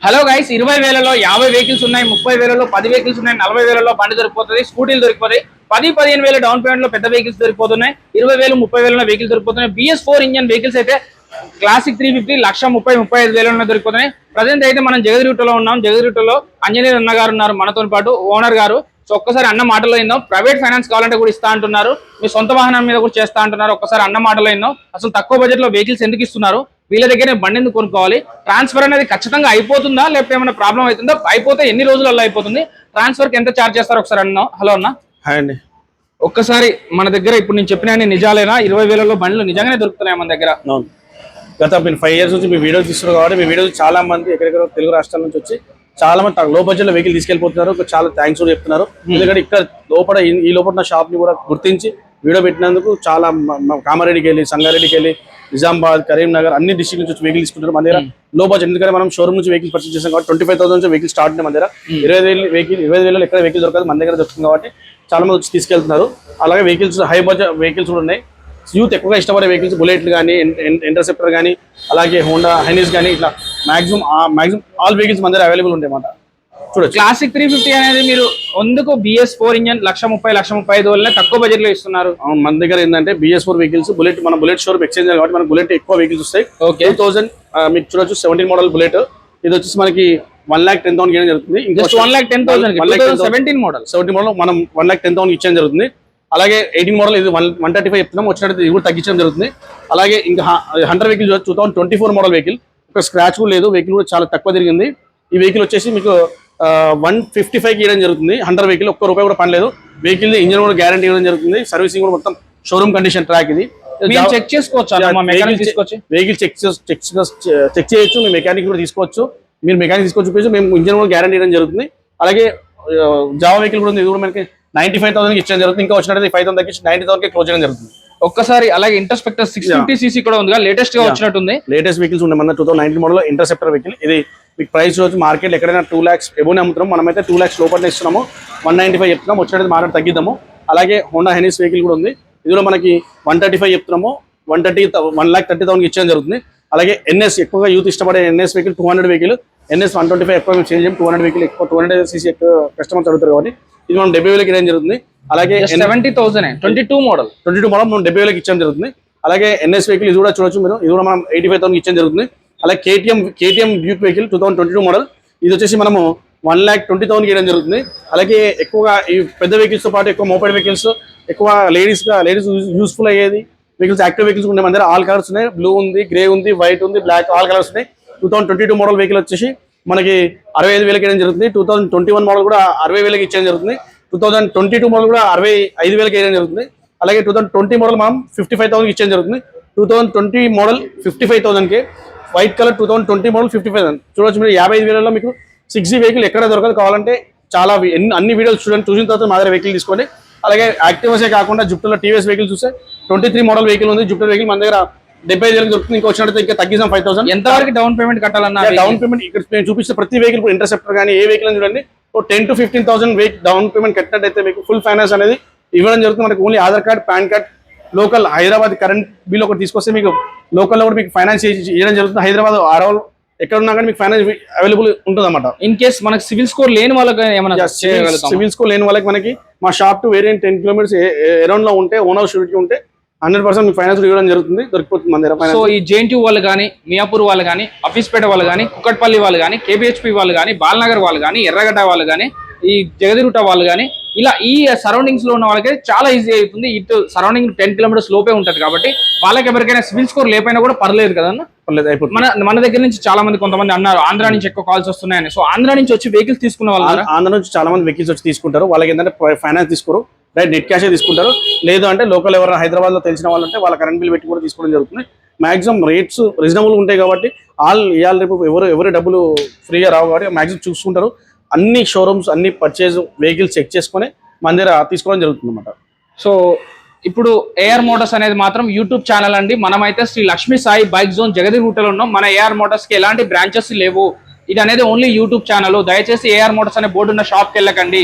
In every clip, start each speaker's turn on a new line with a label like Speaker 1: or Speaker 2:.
Speaker 1: Hello guys 20,000లో 50 vehicles ఉన్నాయి, 30,000లో 10 vehicles ఉన్నాయి, 40,000లో బండి దొరికిపోతుంది, స్కూటీలు దొరికిపోతాయి, 10-15,000 డౌన్ పేమెంట్ లో పెద్ద వెహికల్స్ దొరికిపోతున్నాయి, 20,000 30,000 వెహికల్స్ దొరికిపోతున్నాయి. BS4 ఇంజన్ వెహికల్స్ అయితే క్లాసిక్ 350 1,30,000-35,000 దొరికిపోతున్నాయి. ప్రజెంట్ అయితే మనం జగదిరిగుట్టలో ఉన్నాం. జగదిరిగుట్టలో అంజనీర్ అన్న గారు ఉన్నారు మనతో పాటు, ఓనర్ గారు. సో ఒక్కసారి అన్న మాటలో ఏందో, ప్రైవేట్ ఫైనాన్స్ కావాలంటే కూడా ఇస్తా అంటున్నారు, మీ సొంత వాహనం మీద కూడా చేస్తా అంటున్నారు. ఒక్కసారి అన్న మాటలో ఏందో, అసలు తక్కువ బడ్జెట్ లో వెహికల్స్ ఎందుకు ఇస్తున్నారు, వీళ్ళ దగ్గర బండి ఎందుకు కొనుక్కోవాలి, ట్రాన్స్ఫర్ అనేది ఖచ్చితంగా అయిపోతుందా లేకపోతే ఏమైనా ప్రాబ్లం అవుతుందా, అయిపోతే ఎన్ని రోజులలో అయిపోతుంది, ట్రాన్స్ఫర్ కి ఎంత ఛార్జ్ చేస్తారు ఒకసారి అన్న. హలో అన్న.
Speaker 2: హాయ్ అండి.
Speaker 1: ఒక్కసారి మన దగ్గర ఇప్పుడు నేను చెప్పిన నిజాలేనా? 20,000లో బండ్లు నిజంగానే దొరుకుతున్నాయి మన దగ్గర?
Speaker 2: గత 5 years నుంచి మీ వీడియోస్ తీస్తున్నారు కాబట్టి మీ వీడియోస్ చాలా మంది ఎక్కడెక్కడ తెలుగు రాష్ట్రాల నుంచి వచ్చి చాలా మంది లో బడ్జెట్ లో వెహికల్ తీసుకెళ్లిపోతున్నారు. చాలా థ్యాంక్స్ కూడా చెప్తున్నారు. ఎందుకంటే ఇక్కడ లోపల ఈ లోపల షాప్ ని కూడా గుర్తించి వీడియో పెట్టినందుకు చాలా కామారెడ్డికి వెళ్ళి, సంగారెడ్డికి వెళ్ళి, నిజామాబాద్, కరీంనగర్ అన్ని డిస్ట్రిక్ట్ నుంచి వెహికల్ తీసుకుంటారు. మన దగ్గర లో బడ్జెట్, ఎందుకంటే మనం షోరూమ్ నుంచి వెహికల్ పర్చేస్ చేస్తాం కాబట్టి 25,000 నుంచి వెహికల్ స్టార్ట్ ఉంది మన దగ్గర. 20,000 ఎక్కడ వెహికల్ దొరకదు, మన దగ్గర దొరుకుతుంది కాబట్టి చాలా మంది వచ్చి తీసుకెళ్తున్నారు. అలాగే వెహికల్స్ హై బడ్జెట్ వెహికల్స్ కూడా ఉన్నాయి. యూత్ ఎక్కువగా ఇష్టపడే వెహికల్స్ బుల్లెట్లు కానీ, ఇంటర్సెప్టర్ కానీ, అలాగే హోండా హైనీస్ కానీ, ఇట్లా మాక్సిమం ఆల్ వెహికల్స్ మన దగ్గర అవైలబుల్ ఉంటాయి అన్నమాట. చూడొచ్చు.
Speaker 1: క్లాసిక్ 350 అనేది మీరు ఎందుకు BS4 ఇంజన్ 1,30,000-1,35,000 తక్కువ బడ్జెట్ లో ఇస్తున్నారు?
Speaker 2: మన దగ్గర ఏంటంటే BS4 వెహికల్స్ బుల్లెట్, మన బుల్లెట్ షోరూమ్ ఎక్స్చేంజ్ కాబట్టి మనకు బుల్లెట్ ఎక్కువ వెహికల్స్ వస్తాయి. 2000 మీకు చూడొచ్చు 17 మోడల్ బుల్లెట్. ఇది వచ్చేసి మనకి 1,10,000 ఇవ్వడం జరుగుతుంది. ఇంకా
Speaker 1: 1,10,000 మోడల్
Speaker 2: మనం 1,10,000 ఇచ్చేయడం జరుగుతుంది. అలాగే 18 మోడల్ ఇది 135 చెప్తున్నాం, వచ్చినట్టు ఇది కూడా తగ్గించడం జరుగుతుంది. అలాగే ఇంకా 100 వెహికల్ 2024 మోడల్ వెహికల్, ఒక స్క్రాచ్ కూడా లేదు, వెహికల్ కూడా చాలా తక్కువ తిరిగింది. ఈ వెహికల్ వచ్చేసి మీకు 155 ఇవ్వడం జరుగుతుంది. 100 వెహికల్ ఒక్క రూపాయి కూడా పనిలేదు. వెహికల్ ఇంజన్ కూడా గ్యారంటీ ఇవ్వడం జరుగుతుంది. సర్వీసింగ్ కూడా మొత్తం షోరూమ్ కండిషన్ ట్రాక్ ఇది.
Speaker 1: చెక్ చేసుకోవచ్చు,
Speaker 2: వెహికల్ చెక్ చేయొచ్చు, మీ మెకానిక్ కూడా తీసుకోవచ్చు. మీరు మెకానిక్ తీసుకొచ్చి మేము ఇంజన్ కూడా గ్యారంటీ ఇవ్వడం జరుగుతుంది. అలాగే జావా వెహికల్ కూడా ఉంది, ఇది కూడా మనకి 95,000 ఇచ్చడం జరుగుతుంది. ఇంకా వచ్చినట్టు 5,000 తగ్గించి 90,000 క్లోజ్ చేయడం జరుగుతుంది
Speaker 1: ఒక్కసారి. అలాగే ఇంటర్సెప్టర్ 650cc కూడా ఉంది, లేటెస్ట్ గా వచ్చినట్టుంది.
Speaker 2: లేటెస్ట్ వెహికల్స్ ఉన్నాయి మన 2019 మోడల్ ఇంటర్సెప్టర్ వెహికల్. ఇది మీకు ప్రైస్ వచ్చి మార్కెట్ ఎక్కడైనా 2 lakhs ఎబోనే అమ్ముతున్నాం, మనమైతే 2 lakhs లోపల ఇస్తున్నాము. 195 చెప్తున్నాం, వచ్చినట్టు మార్కెట్ తగ్గిద్దాము. అలాగే హోండా హైనీస్ వెహికల్ కూడా ఉంది, ఇది కూడా మనకి 135 చెప్తున్నాము, 1,30,000 ఇచ్చడం జరుగుతుంది. అలాగే NS ఎక్కువగా యూత్ ఇష్టపడే NS వెహికల్ 200 వెహికల్, NS 125 ఎక్కువ మేము చేంజ్ చేయం, 200 వెహికల్ ఎక్కువ 200cc ఎక్కువ కస్టమర్స్ అడుగుతారు కాబట్టి ఇది మనం 70,000 ఇవ్వడం జరుగుతుంది. అలాగే
Speaker 1: 70,000 22 మోడల్
Speaker 2: మనం 70,000 ఇచ్చడం జరుగుతుంది. అలాగే NS వెహికల్ ఇది కూడా చూడొచ్చు మీరు, ఇది కూడా మనం 85,000 ఇచ్చడం జరుగుతుంది. అలాగే KTM డ్యూక్ వెహికల్ 2022 మోడల్, ఇది వచ్చేసి మనము 1,20,000 ఇవ్వడం జరుగుతుంది. అలాగే ఎక్కువగా ఈ పెద్ద వెహికల్స్ తో పాటు ఎక్కువ మోపెడ్ వెహికల్స్, ఎక్కువ లేడీస్ యూస్ఫుల్ అయ్యేది వెహికల్స్, యాక్టివ్ వెహికల్స్ ఉన్నాయి మన దగ్గర. ఆల్ కలర్స్ ఉన్నాయి, బ్లూ ఉంది, గ్రే ఉంది, వైట్ ఉంది, బ్లాక్, ఆల్ కలర్స్ ఉన్నాయి. 2022 మోడల్ వెహికల్ వచ్చేసి మనకి 65,000 ఇవ్వడం జరుగుతుంది. 2021 మోడల్ కూడా 60,000 ఇచ్చడం జరుగుతుంది. 2022 మోడల్ కూడా 65,000 ఇవ్వడం జరుగుతుంది. అలాగే 2020 మోడల్ మనం 55,000 ఇచ్చడం జరుగుతుంది. 2020 మోడల్ 55,000కి, వైట్ కలర్ 2020 మోడల్ 55,000. చూడొచ్చు మీరు 55,000లో మీకు 6G వెహికల్ ఎక్కడ దొరకదు. కావాలంటే చాలా అన్ని వీడియోలు చూడండి, చూసిన తర్వాత మా దగ్గర వెహికల్ తీసుకోండి. అలాగే యాక్టివాసే కాకుండా జుప్టర్లో TVS వెహికల్ చూస్తే 23 మోడల్ వెహికల్ ఉంది. జుప్టర్ వెహికల్ మన దగ్గర 75,000 దొరుకుతుంది. ఇంకా వచ్చినట్టు ఇంకా తగ్గిస్తాం 5,000.
Speaker 1: ఎంత వరకు డౌన్ పేమెంట్ కట్టాలన్నా?
Speaker 2: డౌన్ పేమెంట్ ఇక్కడ నేను చూపిస్తే ప్రతి వెహికల్, ఇంటర్సెప్టర్ కానీ ఏ వెహికల్ చూడండి, 10,000 to 15,000 డౌన్ పేమెంట్ కట్టినట్టయితే మీకు ఫుల్ ఫైనాన్స్ అనేది ఇవ్వడం జరుగుతుంది. మనకి only Aadhaar card, pan card, local Hyderabad current bill ఒకటి తీసుకొస్తే మీకు లోకల్లో కూడా మీకు ఫైనాన్స్ ఇవ్వడం జరుగుతుంది. హైదరాబాద్ ఆర్ఆర్ ఎక్కడ ఉన్నా కానీ మీకు ఫైనాన్స్ అవైలబుల్ ఉంటుంది అన్నమాట.
Speaker 1: ఇన్ కేస్ మనకి సివిల్ స్కోర్ లేని వాళ్ళకి ఏమైనా
Speaker 2: సివిల్ స్కోర్ లేని వాళ్ళకి మనకి మా షాప్ టు వేరే 10 kilometers అరౌండ్ లో ఉంటే, ఓన్ హౌస్ షూరిటీ ఉంటే 100% మీకు ఫైనాన్స్ ఇవ్వడం జరుగుతుంది, దొరికిపోతుంది మన దగ్గర.
Speaker 1: సో ఈ JNTU వాళ్ళు కానీ, మియాపూర్ వాళ్ళు కానీ, అఫీస్పేట వాళ్ళు కానీ, కుక్కట్పల్లి వాళ్ళు కానీ, KBHP వాళ్ళు కానీ, బాలనగర్ వాళ్ళు కానీ, ఎర్రగడ్డ వాళ్ళు కానీ, ఈ జగదిరుట వాళ్ళు కానీ, ఇలా ఈ సరౌండింగ్స్ లో ఉన్న వాళ్ళకి చాలా ఈజీ అవుతుంది. ఇటు సరౌండింగ్ 10 kilometers లోపే ఉంటది కాబట్టి వాళ్ళకి ఎవరికైనా సివిల్ స్కోర్ లేకపోయినా కూడా పర్లేదు కదన్నా. మన దగ్గర నుంచి చాలా మంది కొంతమంది అన్నారు ఆంధ్ర నుంచి ఎక్కువ కాల్స్ వస్తున్నాయని. సో ఆంధ్ర నుంచి వచ్చి వెహికల్స్ తీసుకున్న వాళ్ళు,
Speaker 2: ఆంధ్ర నుంచి చాలా మంది వెహికల్స్ వచ్చి తీసుకుంటారు. వాళ్ళకి ఏంటంటే ఫైనాన్స్ తీసుకోరు, రైట్ నెట్ క్యాషే తీసుకుంటారు. లేదు అంటే లోకల్ ఎవరైనా హైదరాబాద్ లో తెలిసిన వాళ్ళు ఉంటే వాళ్ళ కరెంట్ బిల్ పెట్టి కూడా తీసుకోవడం జరుగుతుంది. మాక్సిమం రేట్స్ రీజనబుల్ ఉంటాయి కాబట్టి ఇవాళ రేపు ఎవరు డబ్బులు ఫ్రీగా రావు కాబట్టి మాక్సిమం చూసుకుంటారు. అన్ని షోరూమ్స్, అన్ని పర్చేజ్ వెహికల్స్ చెక్ చేసుకుని మన దగ్గర తీసుకోవడం జరుగుతుంది అన్నమాట.
Speaker 1: సో ఇప్పుడు AR మోటార్స్ అనేది మాత్రం యూట్యూబ్ ఛానల్ అండి. మనమైతే శ్రీ లక్ష్మీ సాయి బైక్ జోన్ జగదిగుట్టలో ఉన్నాం. మన AR మోటార్స్ కి ఎలాంటి బ్రాంచెస్ లేవు, ఇది అనేది ఓన్లీ యూట్యూబ్ ఛానల్. దయచేసి AR మోటార్స్ అనే బోర్డు ఉన్న షాప్కి వెళ్ళకండి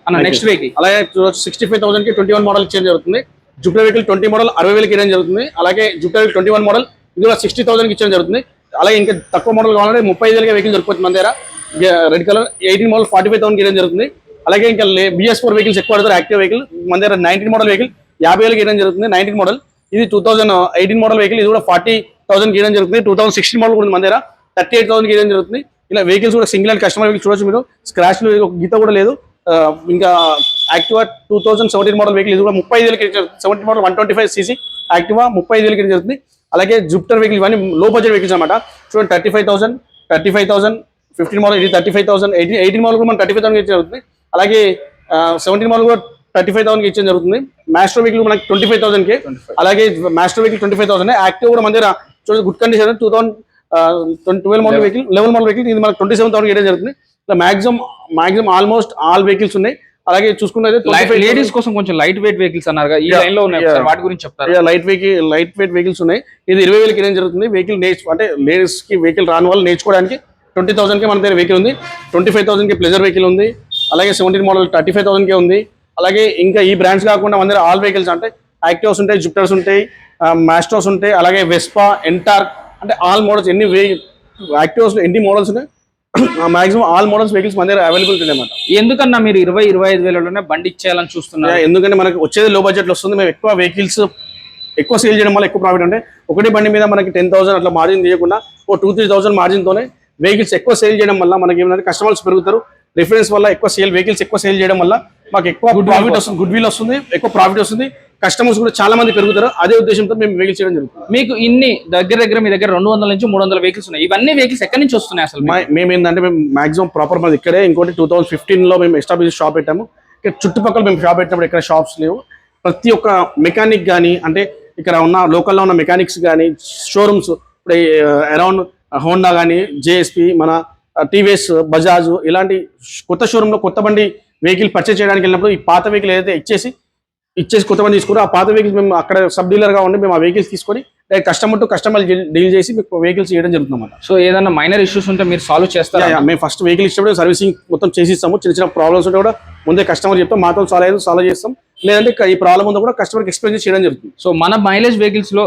Speaker 1: అన్న. నెక్స్ట్ వెహికల్
Speaker 2: అలాగే 65,000కి 21 మోడల్ ఇచ్చేయడం జరుగుతుంది. జూపిటర్ వెహికల్ 20 మోడల్ 60,000 ఇవ్వడం జరుగుతుంది. అలాగే జూపిటర్ 21 మోడల్ ఇది కూడా 60,000కి ఇచ్చడం జరుగుతుంది. అలాగే ఇంకా తక్కువ మోడల్ కావాలంటే 35,000 వెహికల్ దొరికిపోతుంది మన దగ్గర. రెడ్ కలర్ 18 మోడల్ 45,000 ఇవ్వడం జరుగుతుంది. అలాగే ఇంకా BS4 వెహికల్స్ ఎక్కువ పడతారు. యాక్టివ్ వెహికల్ మన దగ్గర 19 మోడల్ వెహికల్ 50,000 ఇవ్వడం జరుగుతుంది. 19 మోడల్ ఇది 2018 మోడల్ వెహికల్, ఇది కూడా 40,000 ఇవ్వడం జరుగుతుంది. 2016 మోడల్ కూడా మన దగ్గర 38,000 ఇవ్వడం జరుగుతుంది. ఇలా వెహికల్స్ కూడా సింగిల్ అండ్ కస్టమర్ వెహికల్ చూడొచ్చు మీరు. స్క్రాచ్ గీత కూడా లేదు. ఇంకా యాక్టివా 2017 మోడల్ వెహికల్ ఇది కూడా 35,000 17 మోడల్ 125cc యాక్టివా 35,000 జరుగుతుంది. అలాగే జూపిటర్ వెహికల్ ఇవన్నీ లో బడ్జెట్ వెహికల్స్ అనమాట. చూడండి 35,000 15 మోడల్ ఇది 35,000 18 మోడల్ కూడా మనం 35,000 ఇచ్చే జరుగుతుంది. అలాగే 17 మోడల్ కూడా 35,000 ఇచ్చే జరుగుతుంది. మాస్టర్ వెహికల్ మనకి 25,000కి. అలాగే మాస్టర్ వెహికల్ 25,000. యాక్టివ్ కూడా మన దగ్గర చూడండి good condition 2012 model vehicle 11 model vehicle ఇది మనకి 27,000 ఇవ్వడం జరుగుతుంది. ఇలా మాక్సిమం ఆల్మోస్ట్ ఆల్ వెహికల్స్ ఉన్నాయి. అలాగే చూసుకుంటే
Speaker 1: లేడీస్ కోసం కొంచెం లైట్ వెయిట్ వెహికల్స్ అన్నారు ఈ లైన్ లో ఉన్నాయి, వాటి గురించి చెప్తారు.
Speaker 2: లైట్ వెయిట్ వెహికల్స్ ఉన్నాయి. ఇది 20,000 ఇవ్వడం జరుగుతుంది. వెహికల్ అంటే లేడీస్ కి వెహికల్ రాని వాళ్ళు నేర్చుకోవడానికి 20,000కి మన దగ్గర వెహికల్ ఉంది. 25,000కి ప్లెజర్ వెహికల్ ఉంది. అలాగే 17 మోడల్ 35,000కే ఉంది. అలాగే ఇంకా ఈ బ్రాండ్స్ కాకుండా మన దగ్గర ఆల్ వెహికల్స్ అంటే యాక్టివ్స్ ఉంటాయి, జూపిటర్స్ ఉంటాయి, మాస్టర్స్ ఉంటాయి, అలాగే వెస్పా, ఎంటార్క్ అంటే ఆల్ మోడల్స్ ఎన్ని యాక్టివ్స్ ఎన్ని మోడల్స్ ఉన్నాయి మాక్సిమం ఆల్ మోడల్స్ వెహికల్స్ మన దగ్గర అవైలబుల్ అన్నమాట.
Speaker 1: ఎందుకన్నా మీరు 20-25,000లోనే బండి ఇచ్చేయాలని చూస్తున్నారు?
Speaker 2: ఎందుకంటే మనకి వచ్చేది లో బడ్జెట్ లో వస్తుంది. మేము ఎక్కువ వెహికల్స్ ఎక్కువ సేల్ చేయడం వల్ల ఎక్కువ ప్రాఫిట్ అంటే ఒకటి బండి మీద మనకి 10,000 అట్లా మార్జిన్ తీయకుండా 2-3,000 మార్జిన్ తోనే వెహికల్స్ ఎక్కువ సేల్ చేయడం వల్ల మనకి ఏమంటే కస్టమర్స్ పెరుగుతారు. రిఫరెన్స్ వల్ల ఎక్కువ వెహికల్స్ ఎక్కువ సేల్ చేయడం వల్ల మాకు ఎక్కువ ప్రాఫిట్ వస్తుంది, గుడ్ విల్ వస్తుంది, ఎక్కువ ప్రాఫిట్ వస్తుంది. కస్టమర్స్ కూడా చాలా మంది పెరుగుతారు. అదే ఉద్దేశంతో మేము వెహికల్స్ చేయడం జరుగుతుంది.
Speaker 1: మీకు ఇన్ని దగ్గర మీ దగ్గర 200 నుంచి 300 వెహికల్స్ ఉన్నాయి. ఇవన్నీ వెహికల్స్ ఎక్కడి నుంచి వస్తున్నాయి అసలు?
Speaker 2: మేము ఏంటంటే మేము మాక్సిమం ప్రాపర్ మాది ఇక్కడే. ఇంకోటి 2015లో మేము ఎస్టాబ్లిష్ షాప్ పెట్టాము. ఇక్కడ చుట్టుపక్కల మేము షాప్ పెట్టినప్పుడు ఎక్కడ షాప్స్ లేవు. ప్రతి ఒక్క మెకానిక్ కానీ అంటే ఇక్కడ ఉన్న లోకల్లో ఉన్న మెకానిక్స్ కానీ షోరూమ్స్ ఇప్పుడు అరౌండ్ హోండా కానీ జేఎస్పీ మన టీవీఎస్ బజాజ్ ఇలాంటి కొత్త షోరూంలో కొత్త బండి వెహికల్ పర్చేస్ చేయడానికి వెళ్ళినప్పుడు ఈ పాత వెహికల్ ఏదైతే ఇచ్చేసి కొత్త బండి తీసుకుని ఆ పాత వెహికల్స్ మేము అక్కడ సబ్ డీలర్గా ఉండి మేము ఆ వెహికల్స్ తీసుకొని కస్టమర్ టు కస్టమర్ డీల్ చేసి మీకు వెహికల్స్ చేయడం జరుగుతుంది అన్నమాట.
Speaker 1: సో ఏదైనా మైనర్ ఇష్యూస్ ఉంటే మీరు సాల్వ్ చేస్తారా?
Speaker 2: మేము ఫస్ట్ వెహికల్ ఇచ్చినప్పుడు సర్వీసింగ్ మొత్తం చేసి ఇస్తాము. చిన్న ప్రాబ్లమ్స్ ఉంటే కూడా ముందే కస్టమర్ చెప్తాం, మాతో సాల్వ్ చేస్తాం. లేదంటే ఈ ప్రాబ్లమ్ ఉందో కూడా కస్టమర్కి ఎక్స్ప్లెయిన్ చేసి చేయడం జరుగుతుంది.
Speaker 1: సో మన మైలేజ్ వెహికల్స్ లో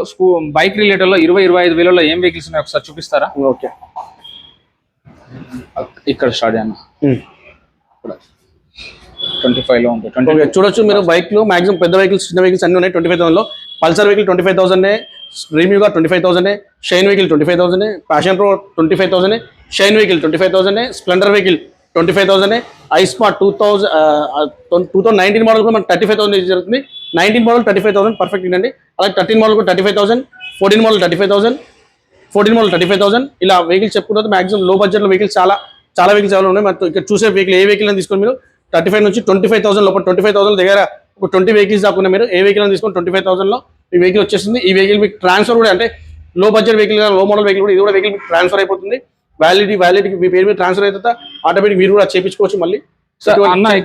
Speaker 1: బైక్ రిలేటెడ్ లో 20-25,000లో ఏం వెహికల్స్ ఉన్నాయి ఒకసారి చూపిస్తారా?
Speaker 2: ఓకే,
Speaker 1: ఇక్కడ స్టార్ట్ అన్న 25లో ఉంటుంది.
Speaker 2: చూడొచ్చు మీరు బైక్ లో మాక్సిమం పెద్ద వెహికల్స్ చిన్న వెహికల్స్ అన్ని ఉన్నాయి. 25,000లో పల్సర్ వెహికల్ 25,000, రీమ్యూగా 25,000, Shine vehicle 25,000, Passion Pro 25,000, Shine vehicle 25,000, Splendor vehicle 25,000, ఐస్పా 2019 మోడల్ కూడా మనకు 35,000 జరుగుతుంది. 19 మోడల్ 35,000 పర్ఫెక్ట్ అండి. అలాగే 13 మోడల్ కూడా 35,000, 14 మోడల్ 35,000 ఇలా వెహికల్స్ చెప్పుకుంటే మాక్సిమం లో బడ్జెట్ లో వెహికల్స్ చాలా వెహికల్స్ చాలా ఉన్నాయి. మరి ఇక్కడ చూసే వెహికల్ ఏ వెహికల్ అని తీసుకొని మీరు 35 నుంచి 25,000 లోపల 25,000 దగ్గర ఒక 20 వెహికల్స్ దాకా మీరు ఏ వెహికల్ అని తీసుకొని 25,000లో ఈ వెహికల్ వచ్చేస్తుంది. ఈ వెహికల్ మీకు ట్రాన్స్ఫర్ కూడా అంటే లో బడ్జెట్ వెహికల్ లో మోడల్ వెహికల్ కూడా ఇది కూడా వెహికల్ మీకు ట్రాన్స్ఫర్ అయిపోతుంది. వ్యాలిడిటీ మీ పేరు మీద ట్రాన్స్ఫర్ అయితే ఆటోమేటిక్ మీరు కూడా చేయించుకోవచ్చు. మళ్ళీ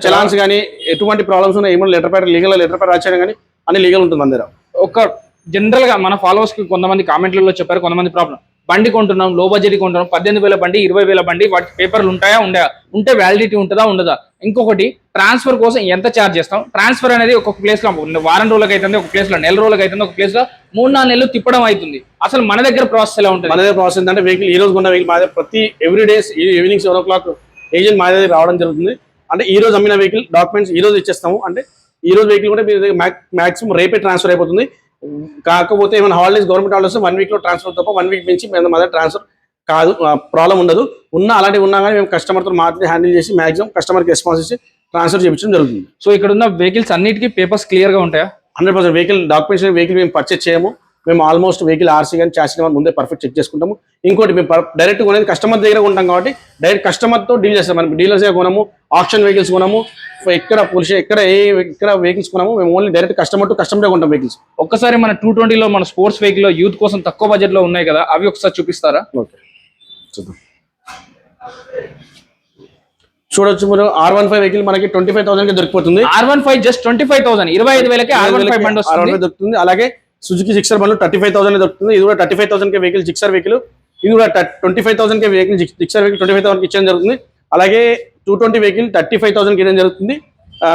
Speaker 2: చలాన్స్ కానీ ఎటువంటి ప్రాబ్లమ్స్ ఉన్నాయి ఏమో లెటర్ ప్యాడ్ రాసేయడం కానీ అన్ని లీగల్ ఉంటుంది మన దగ్గర.
Speaker 1: ఒక జనరల్ గా మన ఫాలోవర్స్ కి కొంతమంది కామెంట్లలో చెప్పారు, కొంతమంది ప్రాబ్లం బండి కొంటున్నాం లో బడ్జెట్ కొంటున్నాం 18,000 బండి 20,000 బండి వాటి పేపర్లు ఉంటాయా ఉంటే వ్యాలిడిటీ ఉంటుందా ఉండదా? ఇంకొకటి ట్రాన్స్ఫర్ కోసం ఎంత ఛార్జ్ చేస్తాం? ట్రాన్స్ఫర్ అనేది ఒక్కొక్క ప్లేస్ లో వారం రోజులకు అవుతుంది, ఒక ప్లేస్ లో నెల రోజులకు అవుతుంది, ఒక ప్లేస్ లో 3-4 నెలలు తిప్పడం అవుతుంది. అసలు మన దగ్గర ప్రాసెస్ ఎలా ఉంటుంది?
Speaker 2: మన దగ్గర ప్రాసెస్ ఏంటంటే వెహికల్ ఈ రోజు కొన్న వెహికల్ మా దగ్గర ప్రతి every days evening 7 o'clock agent మా దగ్గర రావడం జరుగుతుంది. అంటే ఈ రోజు అమ్మిన వెహికల్ డాక్యుమెంట్స్ ఈ రోజు ఇచ్చేస్తాము. అంటే ఈ రోజు వెహికల్ కూడా మీ దగ్గర మాక్సిమం రేపే ట్రాన్స్ఫర్ అయిపోతుంది. కాకపోతే ఏమైనా హాలిడేస్ గవర్నమెంట్ హాలిడేస్ 1 week లో ట్రాన్స్ఫర్ తప్ప 1 week నుంచి మా దగ్గర ట్రాన్స్ఫర్ కాదు, ప్రాబ్లం ఉండదు. అలాంటివి ఉన్నా కానీ మేము కస్టమర్తో మాట్లాడి హ్యాండిల్ చేసి మాక్సిమం కస్టమర్కి రెస్పాన్స్ ఇచ్చి ట్రాన్స్ఫర్ చేయించడం జరుగుతుంది.
Speaker 1: సో ఇక్కడ ఉన్న వెహికల్స్ అన్నిటికీ పేపర్స్ క్లియర్ గా ఉంటాయా?
Speaker 2: 100% వెహికల్ డాక్యుమెంట్స్ వెహికల్ మేము పర్చేస్ చేయము. మేము ఆల్మోస్ట్ వెహికల్ ఆర్సీ కానీ చాసీ కానీ ముందే పర్ఫెక్ట్ చెక్ చేసుకుంటాము. ఇంకోటి మేము డైరెక్ట్ కొనేది కస్టమర్ దగ్గర ఉంటాం కాబట్టి డైరెక్ట్ కస్టమర్తో డీల్ చేస్తాం. మనం డీలర్స్ కొనము, ఆప్షన్ వెహికల్స్ కొనము, ఎక్కడ వెహికల్స్ కొనము. మేము only direct customer to customer కొంటాం వెహికల్స్.
Speaker 1: ఒక్కసారి మన 220లో మన స్పోర్ట్స్ వెహికల్ లో యూత్ కోసం తక్కువ బడ్జెట్ లో ఉన్నాయి కదా, అవి ఒకసారి చూపిస్తారా?
Speaker 2: ఓకే, చూద్దాం. చూడొచ్చు మీరు R15 వెహికల్ మనకి 25,000 దొరికిపోతుంది.
Speaker 1: R15 జస్ట్ 25,000 25,000కి R15 బండి
Speaker 2: దొరుకుతుంది. అలాగే సుజుకి జిక్సర్ బండ్లు 35,000 దొరుకుతుంది. ఇది కూడా 35,000 వెహికల్ జిక్సర్ వెహికల్. ఇది కూడా 25,000 వెహికల్ జిక్సర్ వెహికల్ 25,000 ఇచ్చడం జరుగుతుంది. అలాగే 220 వెహికల్ 35,000 ఇవ్వడం జరుగుతుంది.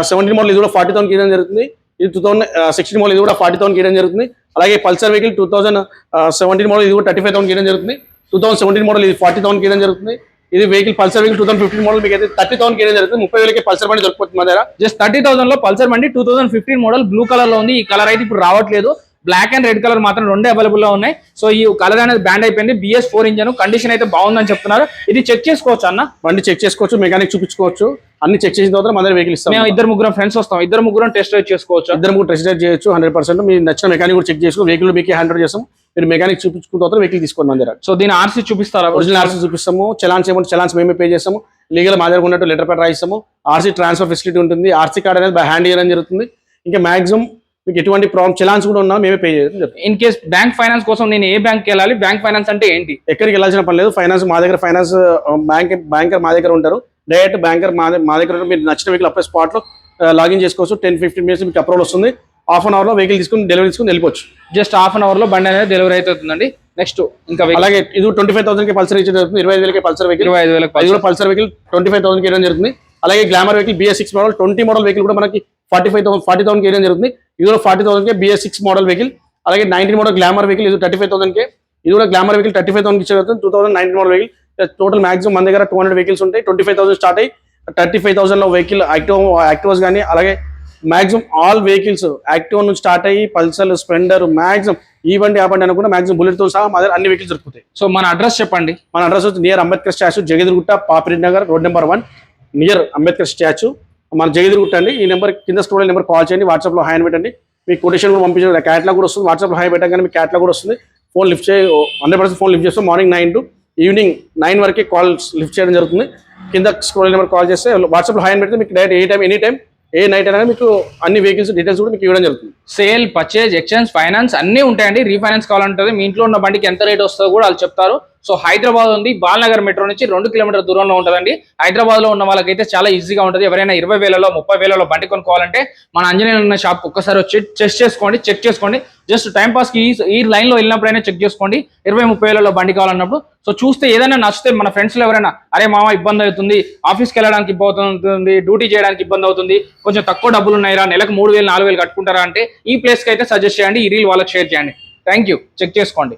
Speaker 2: 17 మోడల్ ఇది కూడా 40,000 ఇవ్వడం జరుగుతుంది. ఇది 2016 మోడల్ ఇది కూడా 40,000 ఇవ్వడం జరుగుతుంది. అలాగే పల్సర్ వెహికల్ 2017 మోడల్ ఇది కూడా 35,000 ఇవ్వడం జరుగుతుంది. 2017 మోడల్ ఇది 40,000 ఇవ్వడం జరుగుతుంది. ఇది వెహికల్ పల్సర్ వెహికల్ 2015 మోడల్ మీకు అయితే 30,000 ఇవ్వడం జరుగుతుంది. 30,000కి పల్సర్ బండి దొరికిపోతుంది మన దగ్గర.
Speaker 1: జస్ట్ 30,000 లో పల్సర్ బండి 2015 మోడల్ బ్లూ కలర్ లో ఉంది. ఈ కలర్ అయితే ఇప్పుడు రావట్లేదు, బ్లాక్ అండ్ రెడ్ కలర్ మాత్రం రెండు అవైలబుల్ లో ఉన్నాయి. సో ఈ కలర్ అనేది బ్యాండ్ అయిపోయింది. BS4 ఇంజన్ కండిషన్ అయితే బాగుందని చెప్తున్నారు. ఇది చెక్ చేసుకోవచ్చు అన్న,
Speaker 2: బండి చెక్ చేసుకోవచ్చు, మెకానిక్ చూపించుకోవచ్చు, అన్ని చెక్ చేసిన తర్వాత మన దగ్గర వెహికల్ ఇస్తాం.
Speaker 1: మేము 2-3 ఫ్రెండ్స్ వస్తాం, 2-3 టెస్ట్ డ్రైవ్ చేసుకోవచ్చు.
Speaker 2: 2-3 టెస్ట్ డ్రైవ్ చేయొచ్చు 100%. మీరు నచ్చిన మెకానిక్ కూడా చెక్ చేసుకో, వెహికల్ మీకు హ్యాండ్ ఓవర్ చేస్తాం. మీరు మెకానిక్ చూపించుకున్న తర్వాత వెహికల్ తీసుకోండి మన దగ్గర.
Speaker 1: సో దీని RC చూపిస్తారా?
Speaker 2: ఒరిజినల్ RC చూపిస్తాము. చలాన్స్ ఏమంటే చలాన్స్ మేమే పే చేస్తాము. లీగల్ మా దగ్గర ఉన్నట్టు లెటర్ పేపర్ రాయిస్తాము. RC ట్రాన్స్ఫర్ ఫెసిలిటీ ఉంటుంది. RC కార్డ్ అనేది బై హ్యాండ్ ఇవ్వడం జరుగుతుంది. ఇంకా మాక్సిమం మీకు ఎటువంటి ప్రాబ్లం చలాన్స్ కూడా ఉన్నా మేమే పే చేయడం.
Speaker 1: ఇన్ కేస్ బ్యాంక్ ఫైనాన్స్ కోసం నేను ఏ బ్యాంక్ వెళ్ళాలి? బ్యాంక్ ఫైనాన్స్ అంటే ఏంటి?
Speaker 2: ఎక్కడికి వెళ్ళాల్సిన పని లేదు. ఫైనాన్స్ మా దగ్గర, ఫైనాన్స్ బ్యాంకర్ మా దగ్గర ఉంటారు. డైరెక్ట్ బ్యాంకర్ మా దగ్గర మీరు నచ్చిన వెహికల్ అప్పుడే స్పాట్ లో లాగిన్ చేసుకోవచ్చు. 10-15 మినిట్స్ మీకు అప్రూవల్ వస్తుంది. హాఫ్ అన్ అవర్ లో వెహికల్ తీసుకుని డెలివరీ తీసుకుని వెళ్ళిపోవచ్చు.
Speaker 1: జస్ట్ హాఫ్ అన్ అవర్ లో బండి అనేది డెలివరీ అవుతుందండి. నెక్స్ట్ ఇంకా
Speaker 2: అలాగే ఇది 25,000 కి పల్సర్ ఇచ్చడం జరుగుతుంది. 25,000 పల్సర్ వెహికల్,
Speaker 1: 25,000
Speaker 2: పల్సర్ వెహికల్ 25,000 ఇవ్వడం జరుగుతుంది. అలాగే glamour vehicle BS6 model 20 model vehicle కూడా మనకి 40,000 కి ఇవ్వడం జరుగుతుంది. ఇది కూడా 40,000 కి BS6 మోడల్ వెహికల్. అలాగే 19 మోడల్ గ్లామర్ వెహికల్ ఇది 35,000 కి. ఇది కూడా గ్లామర్ వెహికల్ 35,000 కి ఇచ్చడం 2019 మోడల్ వెహికల్. టోటల్ మాక్సిమం మన దగ్గర 200 వెహికల్స్ ఉంటాయి. 25,000 స్టార్ట్ అయ్యి 35,000 లో వెహికల్ యాక్టివ్స్ కానీ, అలాగే మాక్సిమం ఆల్ వెహికల్స్ యాక్టివ్ నుంచి స్టార్ట్ అయ్యి పల్సర్, స్ప్లెండర్, మాక్సిమం ఈ బండి ఆ బండి అనుకున్న మాక్సిమం బుల్లెట్ తో సహా మా దగ్గర అన్ని వెహికల్స్ దొరుకుతాయి.
Speaker 1: సో మన అడ్రస్ చెప్పండి.
Speaker 2: మన అడ్రస్ వచ్చి near Ambedkar statue, Jagadgirigutta, Papireddy Nagar, road number 1, near Ambedkar statue. మన జగదిరిగుట్ట అండి. ఈ నెంబర్ కింద స్టూడియో నెంబర్ కాల్ చేయండి. వాట్సాప్ లో హాయ్ అని పెట్టండి. మీకు కొటేషన్ కూడా పంపించండి. క్యాట్లాగ్ కూడా వస్తుంది. వాట్సాప్ లో హాయ్ పెట్టగానే మీకు క్యాట్లాగ్ కూడా వస్తుంది. ఫోన్ లిఫ్ట్ చేయ 100% ఫోన్ లిఫ్ట్ చేస్తాం. మార్నింగ్ 9 to ఈవినింగ్ 9 వరకు కాల్స్ లిఫ్ట్ చేయడం జరుగుతుంది. కింద స్టూడియో నెంబర్ కాల్ చేస్తే వాట్సాప్ లో హాయ్ అని పెడితే మీకు డైరెక్ట్ ఎనీ టైం ఏ నైట్ అయినా మీకు అన్ని వెహికల్స్ డీటెయిల్స్ కూడా మీకు ఇవ్వడం జరుగుతుంది.
Speaker 1: సేల్, పర్చేజ్, ఎక్స్చేంజ్, ఫైనాన్స్ అన్ని ఉంటాయండి. రీఫైనాన్స్ కావాలంటే మీ ఇంట్లో ఉన్న బండికి ఎంత రేట్ వస్తుందో కూడా వాళ్ళు చెప్తారు. సో హైదరాబాద్ ఉంది, బాలనగర్ మెట్రో నుంచి 2 కిలోమీటర్ దూరంలో ఉంటుందండి. హైదరాబాద్ లో ఉన్న వాళ్ళకైతే చాలా ఈజీగా ఉంటుంది. ఎవరైనా 20,000లో 30,000లో బండి కొనుక్కోవాలంటే మన ఆంజనేయులు ఉన్న షాప్ ఒక్కసారి వచ్చి చెక్ చేసుకోండి. జస్ట్ టైం పాస్ కి ఈ లైన్ లో వెళ్ళినప్పుడైనా చెక్ చేసుకోండి. 20-30,000లో బండి కావాలన్నప్పుడు సో చూస్తే ఏదైనా నచ్చితే మన ఫ్రెండ్స్ లో ఎవరైనా అరే మామ ఇబ్బంది అవుతుంది, ఆఫీస్కి వెళ్ళడానికి ఇబ్బంది అవుతుంది, డ్యూటీ చేయడానికి ఇబ్బంది అవుతుంది, కొంచెం తక్కువ డబ్బులు ఉన్నాయిరా, నెలకు 3,000-4,000 కట్టుకుంటారా అంటే ఈ ప్లేస్ కి అయితే సజెస్ట్ చేయండి. ఈ రీల్ వాళ్ళకి షేర్ చేయండి. Thank you. చెక్ చేసుకోండి.